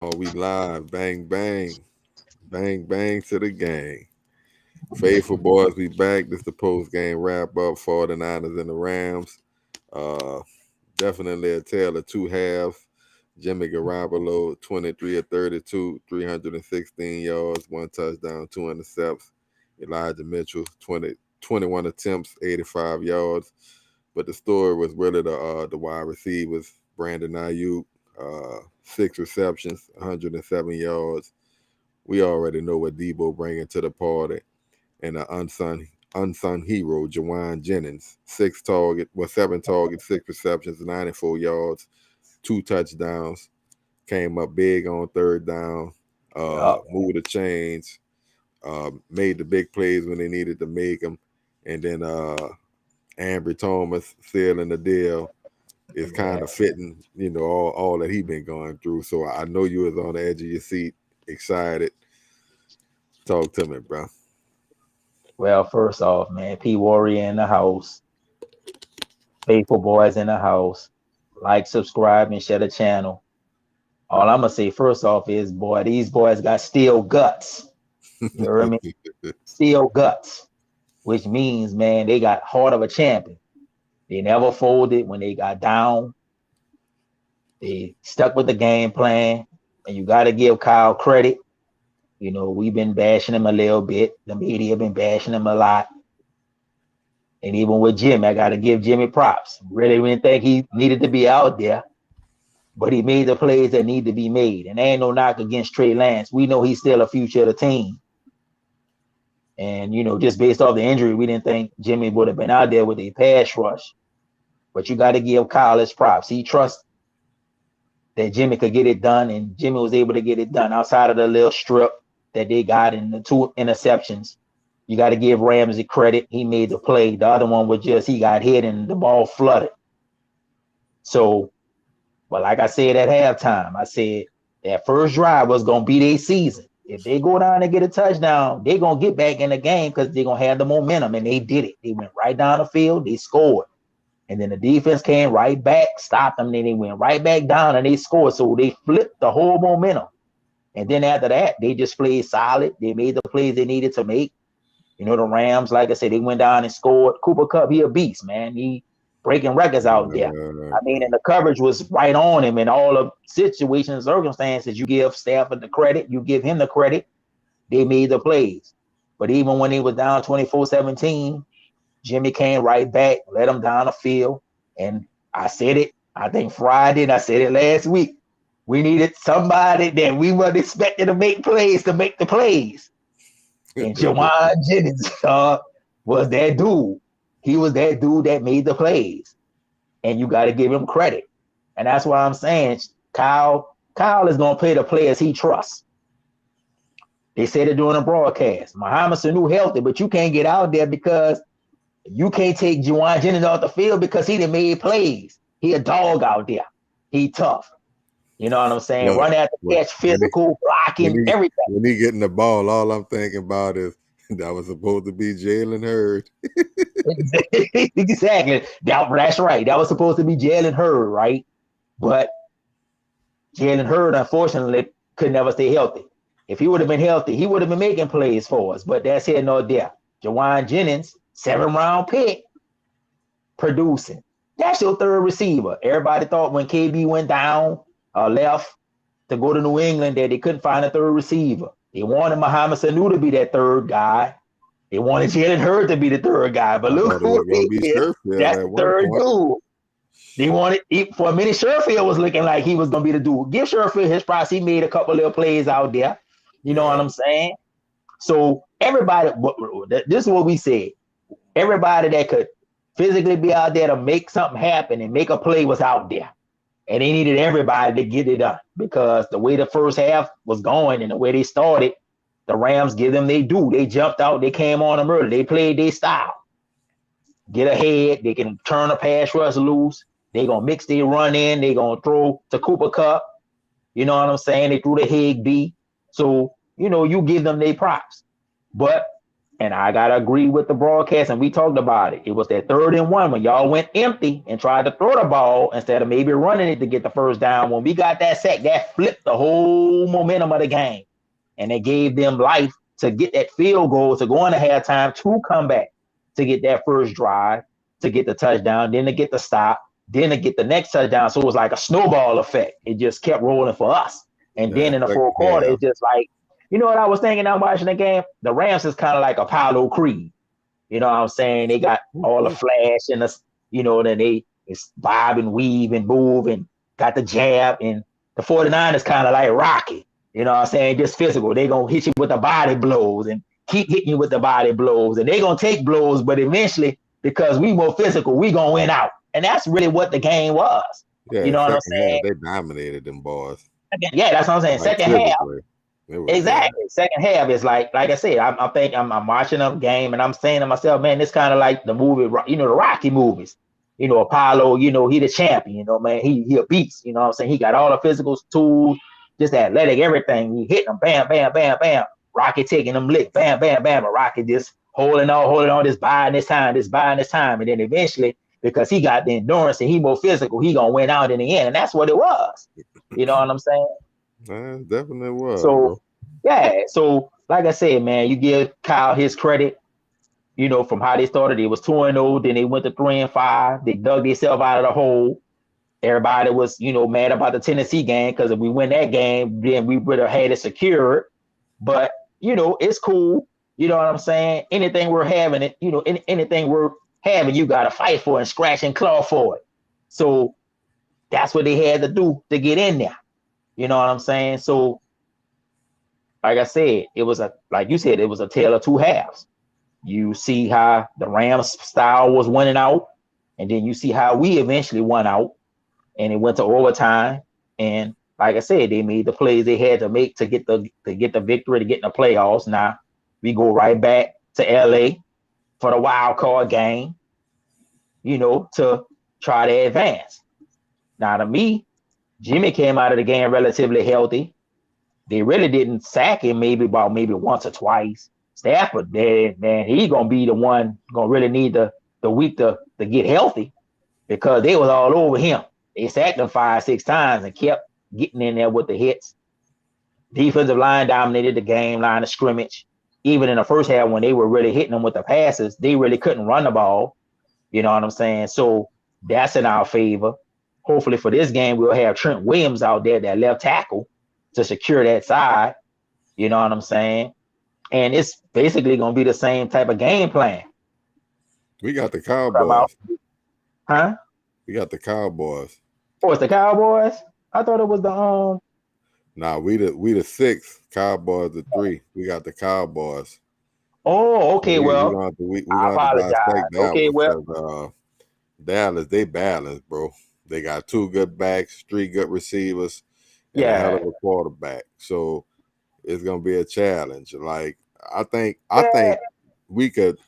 Oh, we live. Bang, bang. Bang, bang to the gang. Faithful boys, we back. This the post game wrap up for the Niners and the Rams. Uh, Definitely a tale of two halves. Jimmy Garoppolo, 23 of 32, 316 yards, one touchdown, two intercepts. Elijah Mitchell, 21 attempts, 85 yards. But the story was really the wide receivers. Brandon Ayuk, six receptions, 107 yards. We already know what Debo bringing to the party, and the unsung hero, Jawan Jennings, seven targets, six receptions, 94 yards, two touchdowns. Came up big on third down, Yeah, moved the chains, made the big plays when they needed to make them, and then Ambry Thomas sealing the deal is kind of yeah. fitting, all that he been going through. So I know you was on the edge of your seat, excited. Talk to me, bro. Well, first off, man, P Warrior in the house, faithful boys in the house. Like, subscribe, and share the channel. All I'm gonna say first off is, boy, these boys got steel guts. You hear me? Steel guts, which means, man, they got heart of a champion. They never folded when they got down. They stuck with the game plan, and you got to give Kyle credit. We've been bashing him a little bit. The media been bashing him a lot. And even with Jimmy, I got to give Jimmy props. Really didn't think he needed to be out there, but he made the plays that need to be made. And there ain't no knock against Trey Lance. We know he's still a future of the team. And, just based off the injury, we didn't think Jimmy would have been out there with a pass rush. But you got to give Kyle his props. He trusts that Jimmy could get it done, and Jimmy was able to get it done outside of the little strip that they got in the two interceptions. You got to give Ramsey credit. He made the play. The other one was just he got hit and the ball flooded. So, but like I said at halftime, I said that first drive was going to be their season. If they go down and get a touchdown, they're going to get back in the game because they're going to have the momentum, and they did it. They went right down the field. They scored. And then the defense came right back, stopped them, and then they went right back down and they scored. So they flipped the whole momentum. And then after that, they just played solid. They made the plays they needed to make. The Rams, like I said, they went down and scored. Cooper Kupp, he a beast, man. He breaking records out there. I mean, and the coverage was right on him in all the situations, circumstances. You give Stafford the credit, you give him the credit. They made the plays. But even when he was down 24-17, Jimmy came right back, let him down the field. And I said it, I think Friday, and I said it last week. We needed somebody that we weren't expecting to make plays to make the plays. And Jawan Jennings was that dude. He was that dude that made the plays. And you got to give him credit. And that's why I'm saying Kyle is going to play the players he trusts. They said it during the broadcast. Muhammad Sanu healthy, but you can't get out there because you can't take Jawan Jennings off the field because he done made plays. He a dog out there. He tough. You know what I'm saying? Look, Run after catch, when he physical, when blocking, he everything. when he getting the ball, all I'm thinking about is that was supposed to be Jalen Hurd. Exactly. That's right. That was supposed to be Jalen Hurd, right? But Jalen Hurd, unfortunately, could never stay healthy. If he would have been healthy, he would have been making plays for us. But that's here nor there. Jawan Jennings, 7th-round pick, producing. That's your third receiver. Everybody thought when KB went down, left to go to New England, that they couldn't find a third receiver. They wanted Muhammad Sanu to be that third guy. They wanted Jalen Hurd to be the third guy. But I look thought it who was gonna it be is. Sherfield That's at the one third point. dude. They wanted, for a minute, Sherfield was looking like he was going to be the dude. Give Sherfield his props. He made a couple little plays out there. You know what Yeah. I'm saying? So everybody, this is what we said. Everybody that could physically be out there to make something happen and make a play was out there. And they needed everybody to get it done because the way the first half was going and the way they started, the Rams give them they do. They jumped out. They came on them early. They played their style. Get ahead. They can turn a pass rush loose. They going to mix their run in. They going to throw to Cooper Kupp. You know what I'm saying? They threw the Higby. So, you give them their props. But And I gotta agree with the broadcast, and we talked about it. It was that 3rd and 1 when y'all went empty and tried to throw the ball instead of maybe running it to get the first down. When we got that sack, that flipped the whole momentum of the game. And it gave them life to get that field goal, to go into halftime, to come back, to get that first drive, to get the touchdown, then to get the stop, then to get the next touchdown. So it was like a snowball effect. It just kept rolling for us. And then Yeah, in the second fourth quarter, half. it's just like, you know what I was thinking now watching the game? The Rams is kind of like Apollo Creed. You know what I'm saying? They got all the flash and the, then it's bob and weave and move and got the jab. And the 49ers kind of like Rocky. You know what I'm saying? Just physical. They going to hit you with the body blows and keep hitting you with the body blows. And they going to take blows, but eventually, because we more physical, we going to win out. And that's really what the game was. You Yeah, know what I'm second half saying? they dominated them boys Yeah, that's what I'm saying. like Second half, physically. It was exactly. Second half is like I said, I'm watching a game and I'm saying to myself, man, it's kind of like the movie, the Rocky movies. Apollo, he the champion, man, he a beast, you know what I'm saying? He got all the physical tools, just athletic, everything. He hitting them, bam, bam, bam, bam. Rocky taking them lick, bam, bam, bam. But Rocky just holding on, just buying this time. And then eventually, because he got the endurance and he more physical, he gonna win out in the end. And that's what it was. You know what I'm saying? definitely was, So bro. yeah, so like I said, man, you give Kyle his credit, from how they started. It was 2-0, then they went to 3-5. They dug themselves out of the hole. Everybody was, mad about the Tennessee game because if we win that game, then we would have had it secured. But it's cool. You know what I'm saying? Anything we're having, anything we're having, you got to fight for and scratch and claw for it. So that's what they had to do to get in there. You know what I'm saying? So like I said, like you said, it was a tale of two halves. You see how the Rams style was winning out, and then you see how we eventually won out, and it went to overtime. And like I said, they made the plays they had to make to get the victory, to get in the playoffs. Now we go right back to LA for the wild card game, to try to advance. Now to me, Jimmy came out of the game relatively healthy. They really didn't sack him maybe once or twice. Stafford, man, he gonna be the one gonna really need the week to get healthy because they was all over him. They sacked him 5, 6 times and kept getting in there with the hits. Defensive line dominated the game, line of scrimmage. Even in the first half when they were really hitting them with the passes, they really couldn't run the ball. You know what I'm saying? So that's in our favor. Hopefully for this game, we'll have Trent Williams out there, that left tackle, to secure that side. You know what I'm saying? And it's basically going to be the same type of game plan. We got the Come out, Cowboys. huh? We got the Cowboys. Oh, it's the Cowboys. I thought it was the Nah, we the 6, Cowboys the 3. We got the Cowboys. Oh, So okay. we Well, gonna have to I apologize. dissect that Okay, one well, because Dallas, they balanced, bro. They got 2 good backs, 3 good receivers, and a hell yeah, of a quarterback. So it's gonna be a challenge. Like I yeah, think we could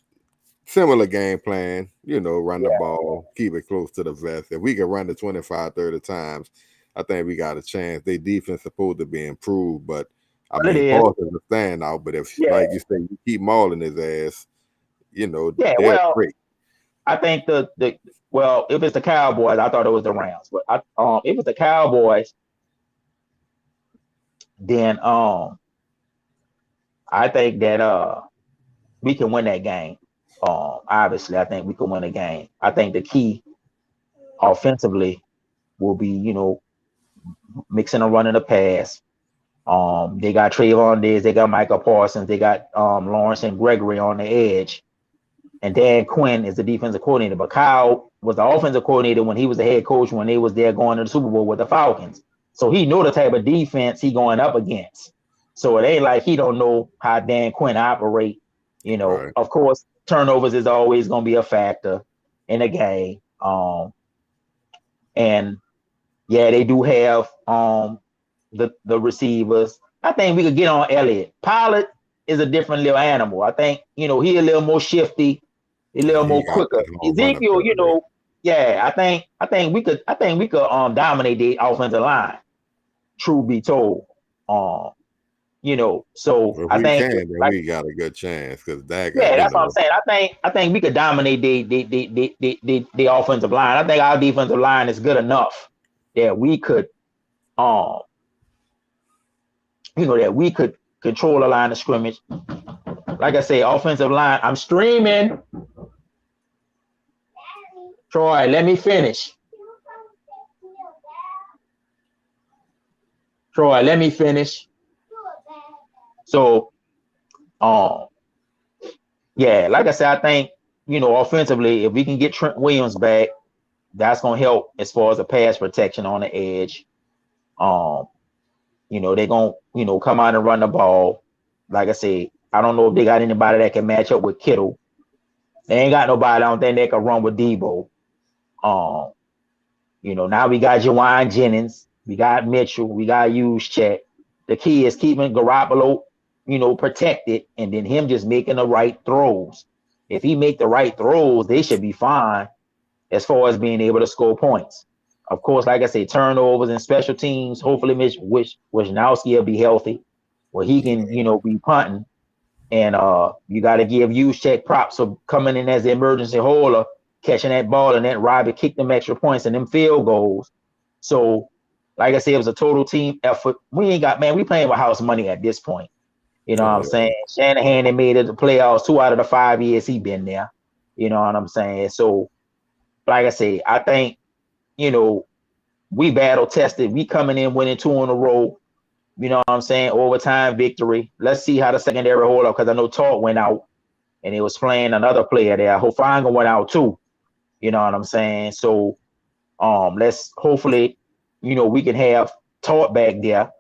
similar game plan, run the yeah. ball, keep it close to the vest. If we could run the 25, 30 times, I think we got a chance. They defense supposed to be improved, but I Well, it mean, is. Paul is a standout. But if, Yeah, like you say, you keep mauling his ass, yeah. they're Well, great. I think if it's the Cowboys, I thought it was the Rams. But if it's the Cowboys, then I think that we can win that game. Obviously, I think we can win a game. I think the key offensively will be, mixing and running the pass. They got Trayvon Diggs, they got Michael Parsons, they got Lawrence and Gregory on the edge, and Dan Quinn is the defensive coordinator. But Kyle was the offensive coordinator when he was the head coach when they was there going to the Super Bowl with the Falcons. So he knew the type of defense he going up against. So it ain't like he don't know how Dan Quinn operate. Right. Of course, turnovers is always going to be a factor in the game. And yeah, they do have the receivers. I think we could get on Elliott. Pilot is a different little animal. I think he a little more shifty, a little He more got quicker. that long run Ezekiel, ability. yeah, I think we could dominate the offensive line. True be told, um, So If I we think, can, then like, we got a good chance because Dak, yeah, you that's what I'm know, saying. I think we could dominate the offensive line. I think our defensive line is good enough that we could, um, that we could control the line of scrimmage. Like I say, offensive line. I'm streaming. Troy, let me finish. Troy, let me finish. So, um, yeah, like I said, I think offensively, if we can get Trent Williams back, that's gonna help as far as the pass protection on the edge. Um, they're gonna come out and run the ball. Like I said, I don't know if they got anybody that can match up with Kittle. They ain't got nobody. I don't think they can run with Debo. Um, now we got Jawan Jennings, we got Mitchell, we got Juszczyk. The key is keeping Garoppolo, protected, and then him just making the right throws. If he make the right throws, they should be fine as far as being able to score points. Of course, like I say, turnovers and special teams. Hopefully, Wisnowski will be healthy, where he can, be punting. And you got to give Juszczyk props for coming in as the emergency holder, catching that ball, and then Robbie kicked them extra points and them field goals. So, like I said, it was a total team effort. We ain't got, man, we playing with house money at this point. You know what I'm saying? Shanahan had made it the playoffs 2 out of the 5 years he been there. You know what I'm saying? So, like I say, I think, you know, we battle tested. We coming in winning 2 in a row. You know what I'm saying? Overtime victory. Let's see how the secondary hold up because I know Todd went out and he was playing another player there. Hofanga went out too. You know what I'm saying? So let's hopefully, we can have Todd back there,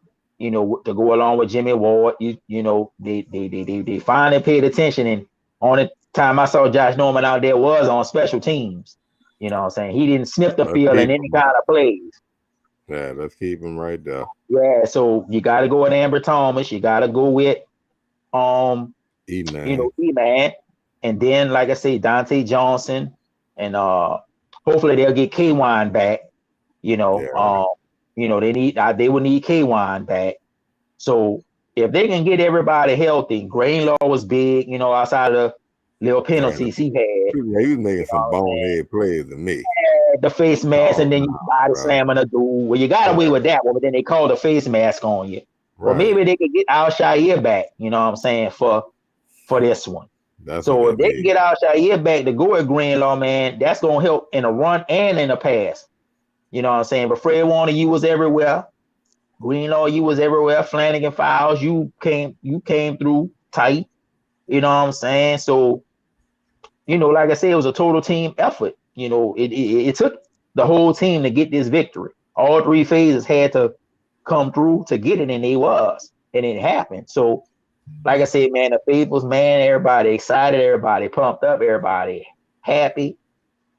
to go along with Jimmy Ward. They finally paid attention, and only time I saw Josh Norman out there was on special teams. You know what I'm saying? He didn't sniff the let's field in keep any him. kind of plays. Yeah, let's keep him right there. Yeah, so you got to go with Amber Thomas. You got to go with um, E-Man. E-Man, and then like I say, Dante Johnson, and hopefully they'll get K-Wine back. You know, Yeah, they would need K-Wine back. So if they can get everybody healthy, Greenlaw was big. Outside of the little man. penalties he had. He was making You know some what I'm saying? bonehead plays to me. The face mask, Oh and then no, you body bro. slamming a dude. Well, you got away Yeah, with that one, but then they called the face mask on you. Well, right. maybe they could get Al Shair back. You know what I'm saying for this one. That's what So they if they can need. get Al Shair back to go at Greenlaw, man, that's gonna help in a run and in a pass. You know what I'm saying? But Fred Warner, you was everywhere. Greenlaw, you was everywhere. Flanagan Files, you came through tight. You know what I'm saying? So, like I said, it was a total team effort. It took the whole team to get this victory. All 3 phases had to come through to get it, and and it happened. So, like I said, man, the faithfuls, man, everybody excited, everybody pumped up, everybody happy.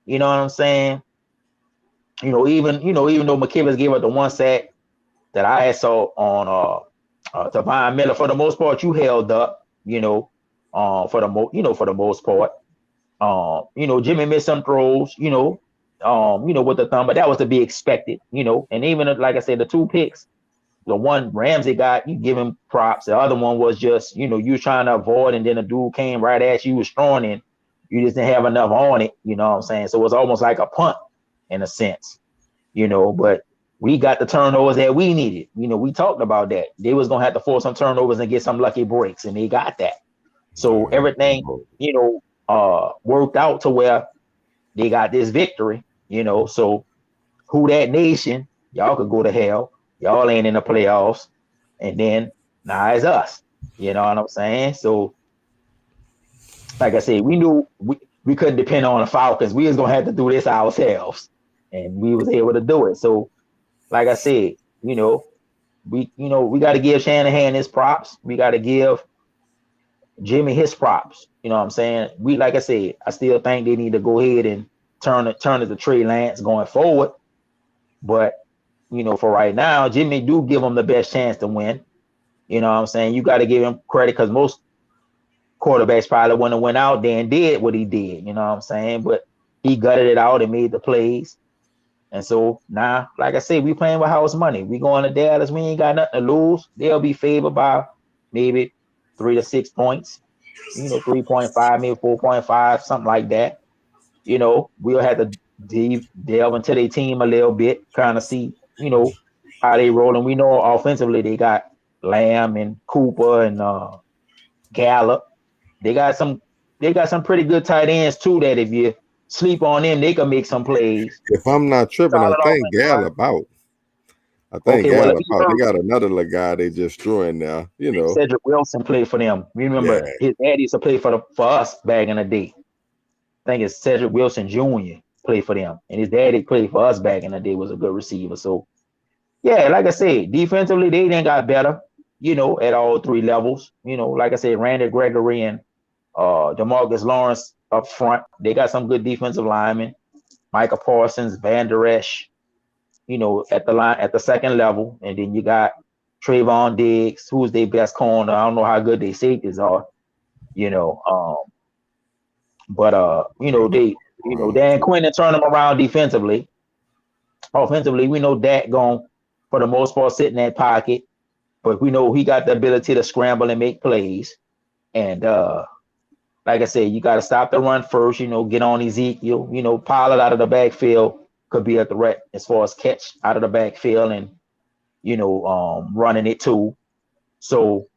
You know what I'm saying? Even though McKivitz gave up the one sack that I had saw on Tavon Miller, for the most part, you held up. For the most part. Jimmy missed some throws. With the thumb, but that was to be expected. And even like I said, the 2 picks, the one Ramsey got, you give him props. The other one was just, you trying to avoid, and then a dude came right at you, was throwing in. You just didn't have enough on it. You know what I'm saying? So it was almost like a punt in a sense. But we got the turnovers that we needed. We talked about that. They was gonna have to force some turnovers and get some lucky breaks, and they got that. So Yeah. everything, worked out to where they got this victory. So who that nation? Y'all could go to hell. Y'all ain't in the playoffs, and then now it's us. You know what I'm saying? So, like I said, we knew we couldn't depend on the Falcons. We was gonna have to do this ourselves, and we was able to do it. So, like I said, we got to give Shanahan his props. We got to give Jimmy his props. You know what I'm saying? Like I said, I still think they need to go ahead and turn it to Trey Lance going forward. But for right now, Jimmy do give him the best chance to win. You know what I'm saying? You got to give him credit because most quarterbacks probably wouldn't have went out there and did what he did. You know what I'm saying? But he gutted it out and made the plays. And so now, like I said, we playing with house money. We going to Dallas. We ain't got nothing to lose. They'll be favored by maybe 3 to 6 points, 3.5, maybe 4.5, something like that. We'll have to delve into their team a little bit, kind of see, how they roll. And we know offensively they got Lamb and Cooper and Gallup. They got some pretty good tight ends too. That if you sleep on them, they can make some plays. If I'm not tripping, I Solid think offensive line. Gallup out. I think Okay, well, if Gallup he out. They hurt, got another little guy they just threw in there. I think Cedric Wilson played for them. Yeah. Remember, his dad used to play for us back in the day. I think it's Cedric Wilson Jr. played for them, and his daddy played for us back in the day. Was a good receiver. So yeah, like I said, defensively they then got better. At all three levels. Like I said, Randy Gregory and Demarcus Lawrence up front. They got some good defensive linemen. Micah Parsons, Van Der Esch, at the line at the second level, and then you got Trayvon Diggs, who's their best corner. I don't know how good their safeties are. You know, um, but they, Dan Quinn turn them around defensively. Offensively, we know Dak going for the most part sit in that pocket, but we know he got the ability to scramble and make plays. And like I said, you got to stop the run first. Get on Ezekiel. Pilot out of the backfield could be a threat as far as catch out of the backfield and running it too. So,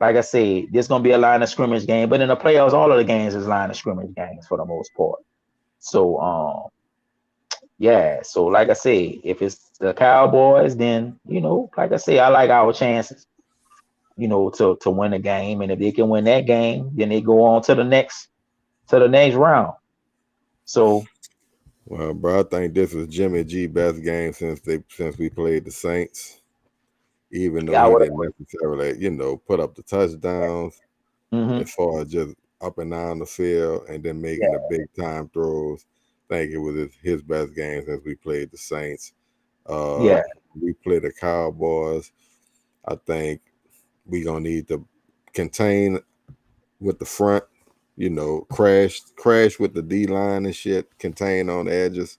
like I said, this gonna be a line of scrimmage game. But in the playoffs, all of the games is line of scrimmage games for the most part. So, yeah. So, like I said, if it's the Cowboys, then like I say, I like our chances. To win the game, and if they can win that game, then they go on to the next round. So Well, bro, I think this was Jimmy G best game since we played the Saints. Even though yeah, I he would. didn't necessarily, put up the touchdowns Mm-hmm. as far as just up and down the field and then making the Yeah, big time throws. I think it was his best game since we played the Saints. Uh, yeah, we played the Cowboys. I think we gonna need to contain with the front, crash with the D line and shit, contain on the edges,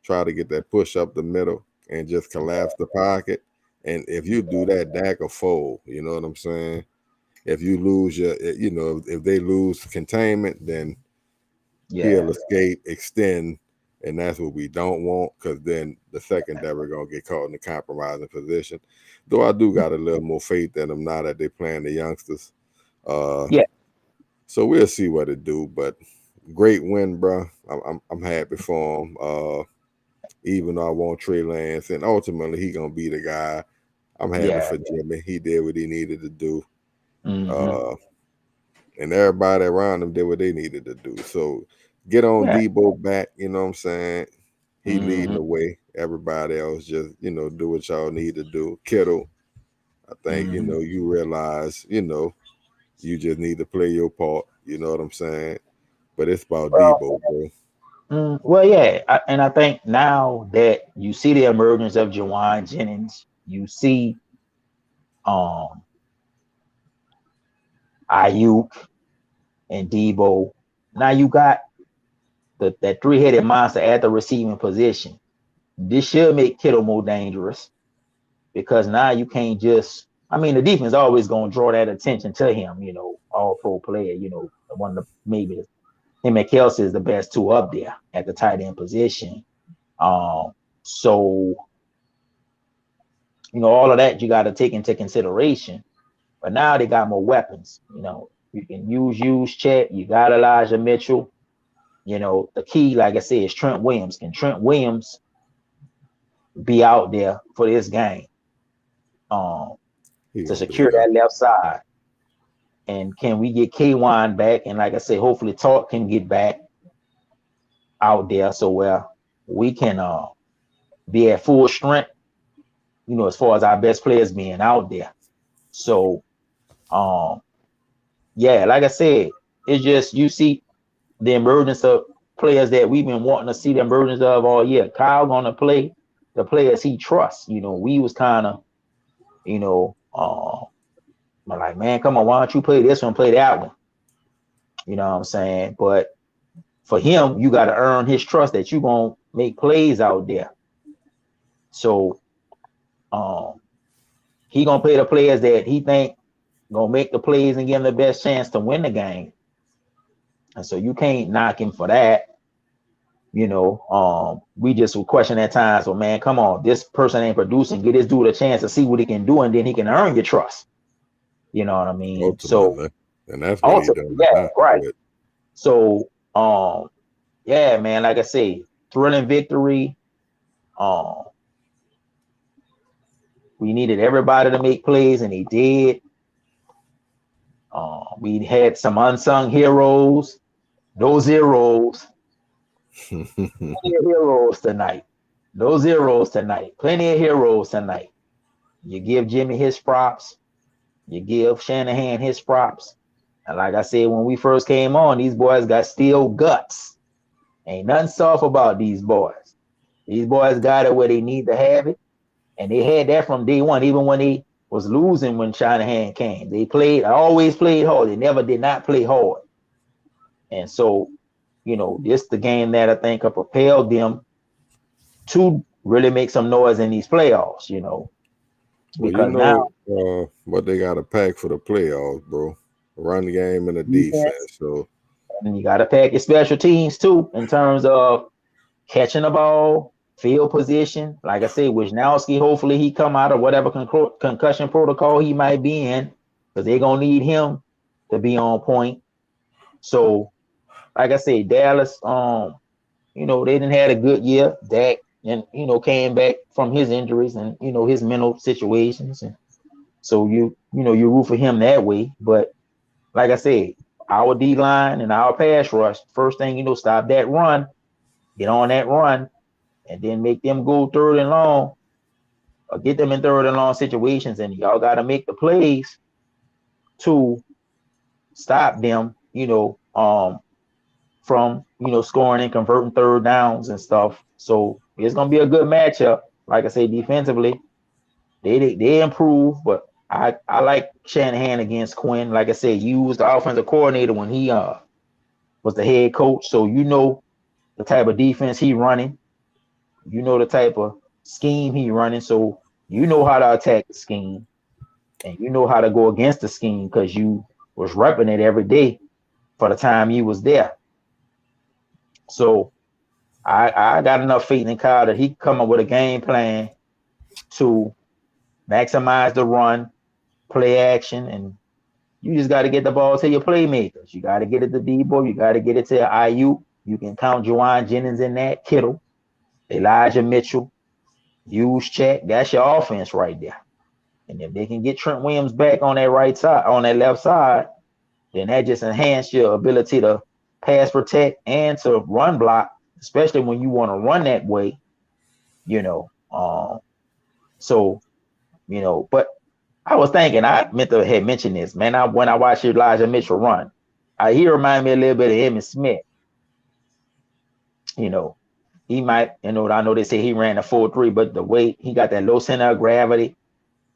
try to get that push up the middle and just collapse the pocket. And if you do that, Dak will fold. You know what I'm saying? If you lose if they lose containment, then yeah. he'll escape, extend, and that's what we don't want because then the secondary gonna get caught in a compromising position. Though I do got a little more faith in them now that they're playing the youngsters. Uh, Yeah, so we'll see what it do. But great win, bro. I'm happy for him. Even though I want Trey Lance, and ultimately he gonna be the guy. I'm happy yeah. for Jimmy. He did what he needed to do. Mm-hmm. Uh, and everybody around him did what they needed to do. So get on Yeah. Debo back, you know what I'm saying? He leading Mm-hmm. the way. Everybody else just, do what y'all need to do. Kittle, I think, Mm-hmm. you realize, you just need to play your part. You know what I'm saying? But it's about Well, Debo, bro. well, yeah, and I think now that you see the emergence of Jawan Jennings, you see um Ayuk and Debo. Now you got that three-headed monster at the receiving position. This should make Kittle more dangerous because now you can't just. I mean, the defense always gonna draw that attention to him. All pro player. One of the maybe him and Kelsey is the best two up there at the tight end position. So all of that you got to take into consideration. But now they got more weapons. You can use Chet. You got Elijah Mitchell. The key, like I said, is Trent Williams. Can Trent Williams be out there for this game um, He to gonna be secure there. that left side? And can we get K1 back? And like I said, hopefully Talk can get back out there so where we can be at full strength, as far as our best players being out there. So, um, yeah, like I said, it's just you see the emergence of players that we've been wanting to see the emergence of all year. Kyle gonna play the players he trusts. We was kind of, you know, like, man, come on, why don't you play this one, play that one? You know what I'm saying? But for him, you got to earn his trust that you gonna make plays out there. So um, he gonna play the players that he think gonna make the plays and give him the best chance to win the game. And so you can't knock him for that. We just would question at times, well, man, come on, this person ain't producing. Get this dude a chance to see what he can do, and then he can earn your trust. You know what I mean? So ultimately, and that's what he ultimately, doing yeah, now. right. But So yeah, man, like I say, thrilling victory. Um, we needed everybody to make plays, and they did. We had some unsung heroes. Those heroes, plenty of heroes tonight. Those heroes tonight. Plenty of heroes tonight. You give Jimmy his props. You give Shanahan his props. And like I said, when we first came on, these boys got steel guts. Ain't nothing soft about these boys. These boys got it where they need to have it. And they had that from day one, even when they was losing when Shanahan came. They always played hard. They never did not play hard. And so, this the game that I think propelled them to really make some noise in these playoffs, well, because now what they got to pack for the playoffs, bro. Run game and the defense, defense. So and you got to pack your special teams too in terms of catching the ball, field position. Like I said, Wisnowski, hopefully he come out of whatever concussion protocol he might be in, because they're going to need him to be on point. So, like I said, Dallas, they didn't had a good year. Dak, and came back from his injuries and his mental situations, and so you root for him that way. But like I said, our D line and our pass rush, first thing stop that run, get on that run, and then make them go third and long, or get them in third and long situations, and y'all got to make the plays to stop them, from scoring and converting third downs and stuff. So it's gonna be a good matchup. Like I say, defensively, they improve, but I like Shanahan against Quinn. Like I said, you was the offensive coordinator when he was the head coach, so the type of defense he running, the type of scheme he running, so how to attack the scheme, and how to go against the scheme because you was repping it every day for the time you was there. So I got enough faith in Kyle that he come up with a game plan to maximize the run, play action, and you just got to get the ball to your playmakers. You got to get it to Debo. You got to get it to IU. You can count Juwan Jennings in that, Kittle, Elijah Mitchell, use check. That's your offense right there. And if they can get Trent Williams back on that right side, on that left side, then that just enhance your ability to pass protect and to run block, especially when you want to run that way, you know. So, but I was thinking, I meant to have mentioned this, man. When I watched Elijah Mitchell run, he reminded me a little bit of Emmitt Smith. He might, I know they say he ran a 4.3, but the way he got that low center of gravity,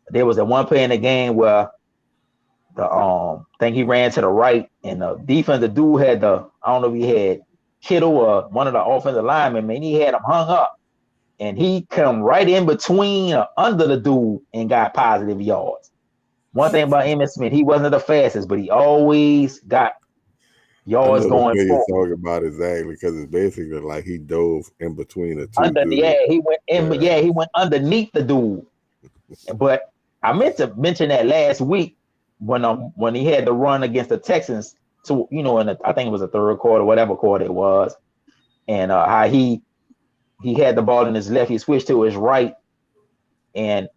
there was a one play in the game where the thing he ran to the right, and the defensive dude had I don't know if he had Kittle or one of the offensive linemen, man, he had him hung up, and he come right in between or under the dude and got positive yards. One thing about Emmitt Smith, he wasn't the fastest, but he always got I yards know the going play you're forward. talking about exactly because it's basically like he dove in between the two Under dudes. yeah, he went in, Yeah. yeah, he went underneath the dude. But I meant to mention that last week when he had the run against the Texans to I think it was the third quarter, whatever quarter it was, and how he had the ball in his left, he switched to his right, and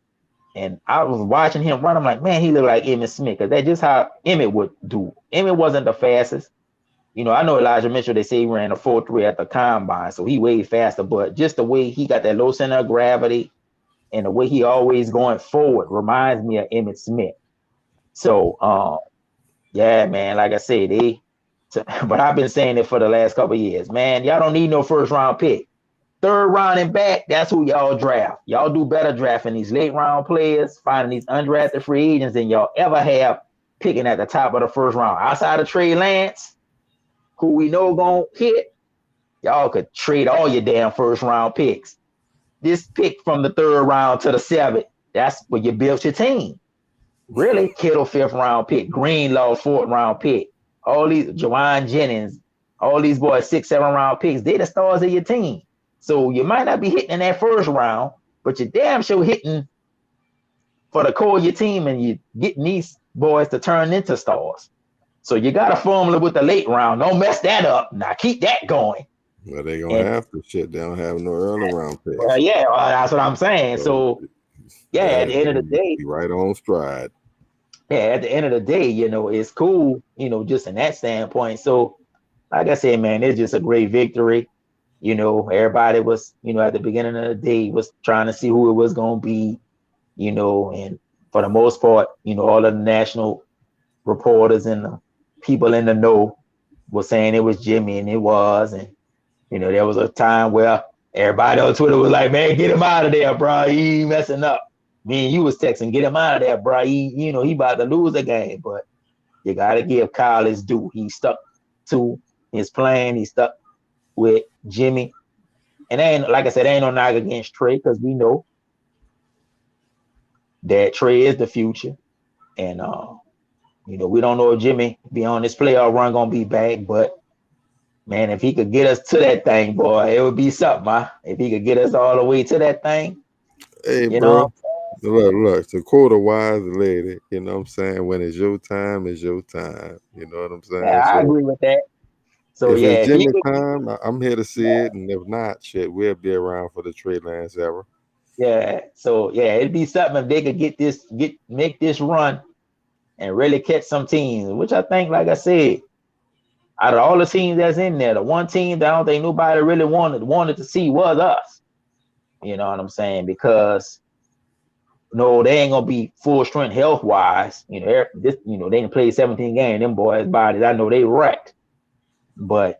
I was watching him run. I'm like, man, he looked like Emmitt Smith, because that's just how Emmitt would do. Emmitt wasn't the fastest. I know Elijah Mitchell, they say he ran a 4.3 at the combine, so he way faster, but just the way he got that low center of gravity and the way he always going forward reminds me of Emmitt Smith. So, yeah, man, like I said, but I've been saying it for the last couple of years, man. Y'all don't need no first round pick. Third round and back, that's who y'all draft. Y'all do better drafting these late round players, finding these undrafted free agents than y'all ever have picking at the top of the first round. Outside of Trey Lance, who we know gonna hit, y'all could trade all your damn first round picks. This pick from the third round to the seventh, that's where you built your team. Really, Kittle 5th round pick, Greenlaw 4th round pick, all these Jawan Jennings, all these boys 6, 7 round picks. They the stars of your team. So you might not be hitting in that first round, but you're damn sure hitting for the core of your team, and you getting these boys to turn into stars. So you got a formula with the late round. Don't mess that up. Now keep that going. Well, they gonna And have to shit. They don't have no early round well, picks. yeah, that's what I'm saying. So So yeah, that at is the end of the day, be right on stride. yeah, at the end of the day, it's cool, just in that standpoint. So, like I said, man, it's just a great victory. Everybody was, at the beginning of the day was trying to see who it was going to be, and for the most part, all of the national reporters and the people in the know were saying it was Jimmy, and it was. And, there was a time where everybody on Twitter was like, man, get him out of there, bro. He messing up. Me and you was texting, get him out of there, bro. He about to lose the game. But you got to give Kyle his due. He stuck to his plan. He stuck with Jimmy. And ain't, like I said, ain't no knock against Trey, because we know that Trey is the future. And we don't know if Jimmy be on this playoff run gonna be back, but man, if he could get us to that thing, boy, it would be something, huh? If he could get us all the way to that thing, Hey, you know. bro. Look. To quote a wise lady, you know what I'm saying? When it's your time, it's your time. You know what I'm saying? Yeah, I So agree with that. So if it's yeah, if he Jimmy could, time, I'm here to see it. And if not, shit, we'll be around for the Trey Lance era. yeah. So yeah, it'd be something if they could make this run and really catch some teams, which I think, like I said, out of all the teams that's in there, the one team that I don't think nobody really wanted to see was us. You know what I'm saying? Because no, they ain't gonna be full strength health wise. They didn't play 17 games. Them boys' bodies, I know they wrecked. But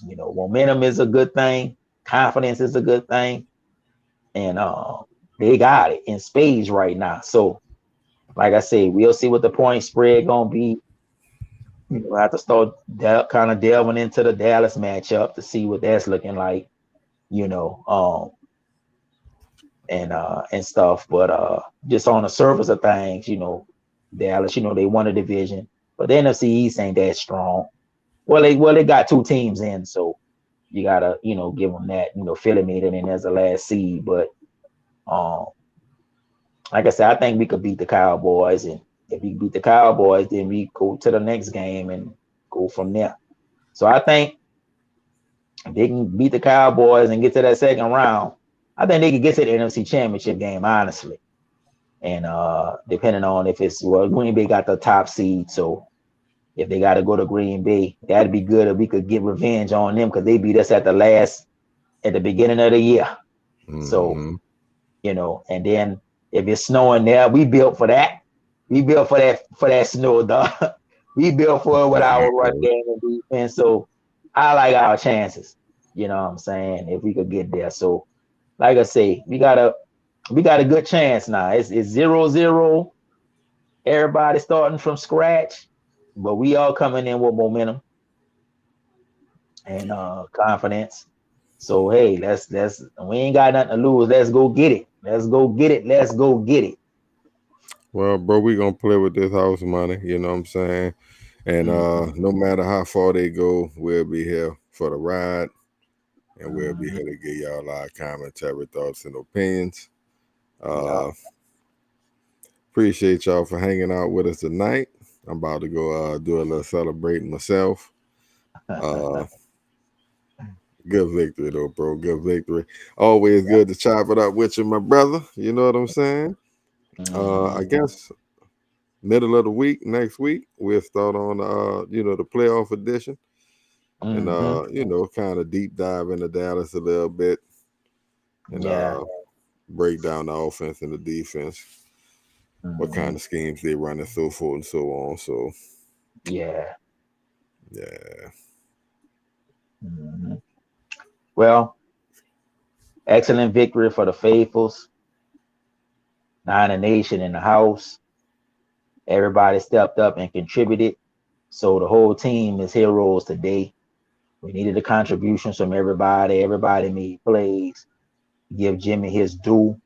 momentum is a good thing. Confidence is a good thing, and they got it in spades right now. So, like I said, we'll see what the point spread gonna be. I have to start kind of delving into the Dallas matchup to see what that's looking like. You know, and stuff. But just on the surface of things, Dallas, they won a division, but the NFC East ain't that strong. Well, they got two teams in, so you gotta give them that. Philly made it in as the last seed, but um, like I said, I think we could beat the Cowboys, and if we beat the Cowboys, then we go to the next game and go from there. So I think if they can beat the Cowboys and get to that second round, I think they could get to the NFC Championship game, honestly. And depending on if Green Bay got the top seed, so if they got to go to Green Bay, that'd be good if we could get revenge on them, because they beat us at the beginning of the year. So Mm-hmm. and then if it's snowing there, we built for that. We built for that snow, dog. We built for it with our run Okay. game and defense. So I like our chances. You know what I'm saying? If we could get there. So like I say, we got a good chance now. It's 0-0. Everybody starting from scratch, but we all coming in with momentum and confidence. So hey, let's we ain't got nothing to lose. Let's go get it. Let's go get it. Let's go get it. Well, bro, we gonna play with this house money. You know what I'm saying? And Mm-hmm. no matter how far they go, we'll be here for the ride, and we'll be Mm-hmm. here to give y'all our commentary, thoughts, and opinions. Yeah. Uh, Appreciate y'all for hanging out with us tonight. I'm about to go do a little celebrating myself. Uh, Good victory though, bro. Good victory. Always Yeah. good to chop it up with you, my brother. You know what I'm saying? I Mm-hmm. guess middle of the week, next week, we'll start on the playoff edition, and Mm-hmm. kind of deep dive into Dallas a little bit, and Yeah. break down the offense and the defense, what Mm-hmm. kind of schemes they run, and so forth and so on. So Yeah. yeah. Mm-hmm. Well, excellent victory for the faithfuls. Nine Nation in the house. Everybody stepped up and contributed. So the whole team is heroes today. We needed the contributions from everybody. Everybody made plays. Give Jimmy his due.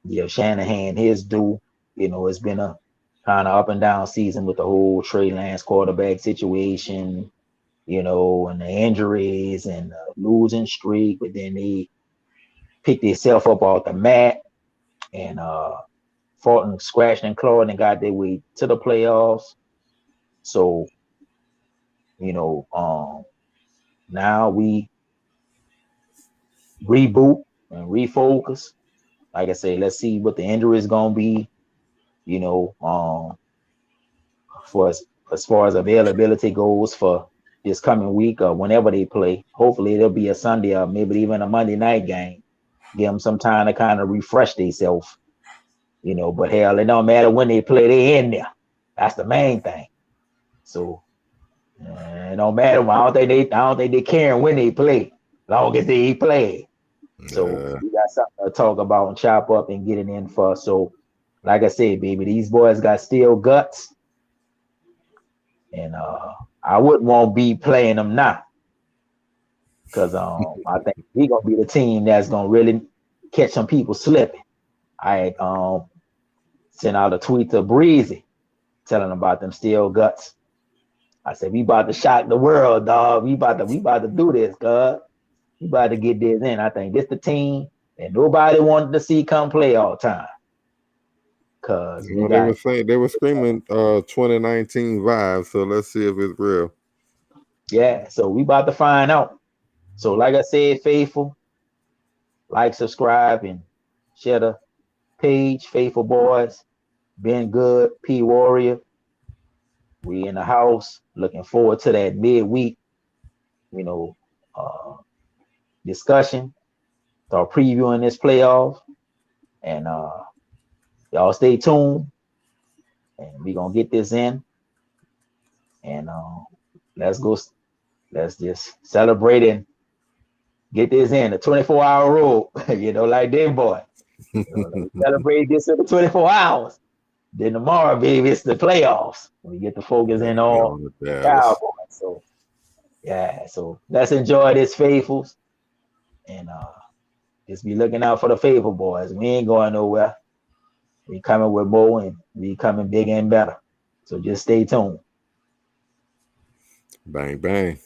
Give Shanahan his due. It's been a kind of up and down season with the whole Trey Lance quarterback situation, and the injuries and the losing streak, but then they picked themselves up off the mat and fought and scratched and clawed and got their way to the playoffs. So, now we reboot and refocus. Like I say, let's see what the injury is gonna be, you know, for as far as availability goes for this coming week or whenever they play. Hopefully it'll be a Sunday or maybe even a Monday night game. Give them some time to kind of refresh themselves, But hell, it don't matter when they play, they in there. That's the main thing. So it don't matter. I don't think they caring when they play, long as they play. So we got something to talk about and chop up and get it in for. So, like I said, baby, these boys got steel guts, and I wouldn't want to be playing them now, because I think we gonna be the team that's gonna really catch some people slipping. I sent out a tweet to Breezy telling them about them steel guts. I said, we about to shock the world, dog. We about to do this, cuz. We about to get this in. I think this the team that nobody wanted to see come play all time. Cause we got, they were screaming 2019 vibes, so let's see if it's real. yeah, so we about to find out. So like I said, faithful, like, subscribe, and share the page. Faithful Boys, been good, P Warrior. We in the house, looking forward to that midweek, discussion, start previewing this playoff, and y'all stay tuned, and we gonna get this in, and let's go. Let's just celebrate and get this in the 24-hour rule, like them boy. Celebrate this in the 24 hours. Then tomorrow, baby, it's the playoffs. We get the focus in on the Cowboys. So yeah, so let's enjoy this, faithfuls, and just be looking out for the faithful boys. We ain't going nowhere. We coming with more, and we coming bigger and better. So just stay tuned. Bang bang.